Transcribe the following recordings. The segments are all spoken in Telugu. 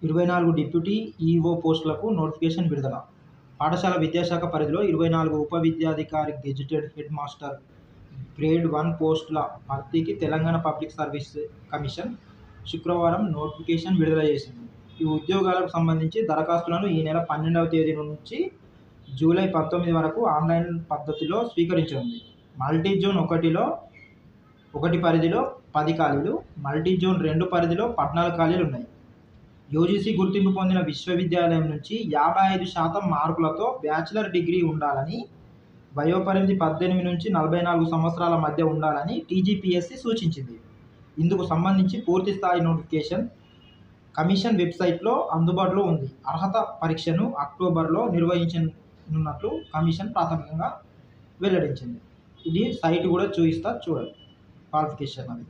24 డిప్యూటీ ఈఓ పోస్టులకు నోటిఫికేషన్ విడుదల. పాఠశాల విద్యాశాఖ పరిధిలో 24 ఉప విద్యాధికారి గెజిటెడ్ హెడ్ మాస్టర్ గ్రేడ్ 1 పోస్టుల భర్తీకి తెలంగాణ పబ్లిక్ సర్వీస్ కమిషన్ శుక్రవారం నోటిఫికేషన్ విడుదల చేసింది. ఈ ఉద్యోగాలకు సంబంధించి దరఖాస్తులను ఈ నెల 12వ తేదీ నుంచి జూలై 19 వరకు ఆన్లైన్ పద్ధతిలో స్వీకరించనుంది. మల్టీజోన్ 1 పరిధిలో 10 ఖాళీలు, మల్టీజోన్ 2 పరిధిలో 14 ఖాళీలు ఉన్నాయి. యూజీసీ గుర్తింపు పొందిన విశ్వవిద్యాలయం నుంచి 55% మార్కులతో బ్యాచిలర్ డిగ్రీ ఉండాలని, వయోపరిమితి 18 నుంచి 44 సంవత్సరాల మధ్య ఉండాలని టీజీపీఎస్సీ సూచించింది. ఇందుకు సంబంధించి పూర్తి స్థాయి నోటిఫికేషన్ కమిషన్ వెబ్సైట్లో అందుబాటులో ఉంది. అర్హత పరీక్షను అక్టోబర్లో నిర్వహించనున్నట్లు కమిషన్ ప్రాథమికంగా వెల్లడించింది. ఇది సైట్ కూడా చూడండి క్వాలిఫికేషన్ అది.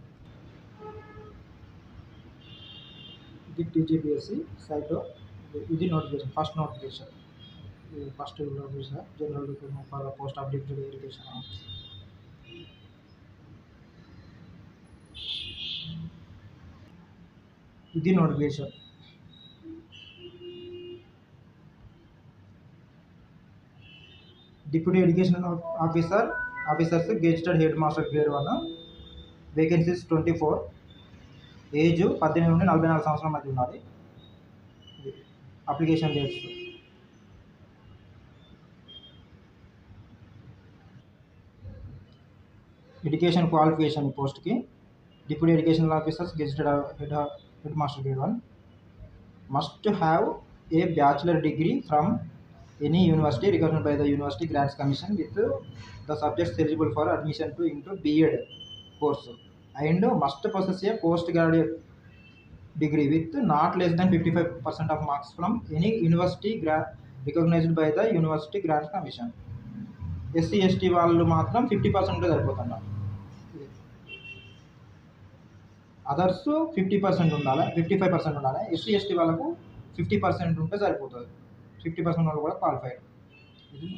ఇది టీజీపీఎస్సీ సైట్. ఇది notification, first notification general recruitment for post of deputy education. ఇది నోటిఫికేషన్. Deputy education officers gazetted head master grade 1, vacancies 24, age 18 నుండి 44 సంవత్సరాల మధ్య ఉన్నది. అప్లికేషన్ డేట్స్ ఎడ్యుకేషన్ క్వాలిఫికేషన్ పోస్ట్కి deputy educational officers gazetted head master grade 1 must have a bachelor degree from any university recognized by the university grants commission with the subjects eligible for admission into B.Ed course and must possess a postgraduate degree with not less than 55% of marks from any university recognized by the University Grants Commission. SC/ST వాళ్ళు మాత్రం 50% ఉంటే సరిపోతున్నారు. అదర్స్ 50% ఉండాలి, 55% ఉండాలి. SC/ST వాళ్ళకు 50% ఉంటే సరిపోతుంది. 50% వాళ్ళు కూడా క్వాలిఫైడ్. ఇది